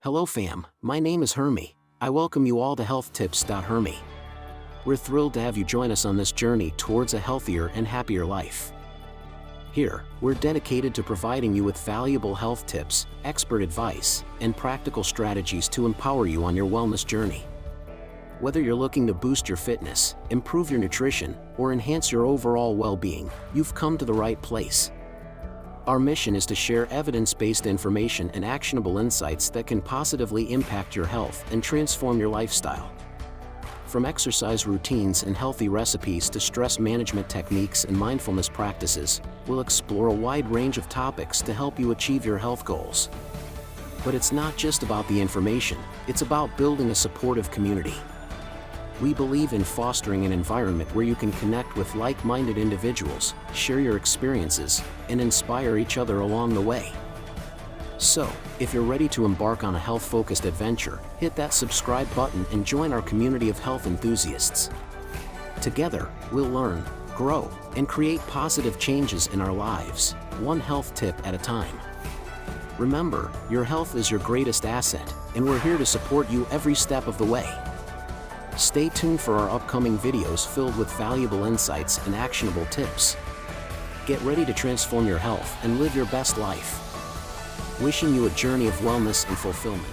Hello fam, my name is Hermy. I welcome you all to HealthTips.Hermy. We're thrilled to have you join us on this journey towards a healthier and happier life. Here, we're dedicated to providing you with valuable health tips, expert advice, and practical strategies to empower you on your wellness journey. Whether you're looking to boost your fitness, improve your nutrition, or enhance your overall well-being, you've come to the right place. Our mission is to share evidence-based information and actionable insights that can positively impact your health and transform your lifestyle. From exercise routines and healthy recipes to stress management techniques and mindfulness practices, we'll explore a wide range of topics to help you achieve your health goals. But it's not just about the information, it's about building a supportive community. We believe in fostering an environment where you can connect with like-minded individuals, share your experiences, and inspire each other along the way. So, if you're ready to embark on a health-focused adventure, hit that subscribe button and join our community of health enthusiasts. Together, we'll learn, grow, and create positive changes in our lives, one health tip at a time. Remember, your health is your greatest asset, and we're here to support you every step of the way. Stay tuned for our upcoming videos filled with valuable insights and actionable tips. Get ready to transform your health and live your best life. Wishing you a journey of wellness and fulfillment.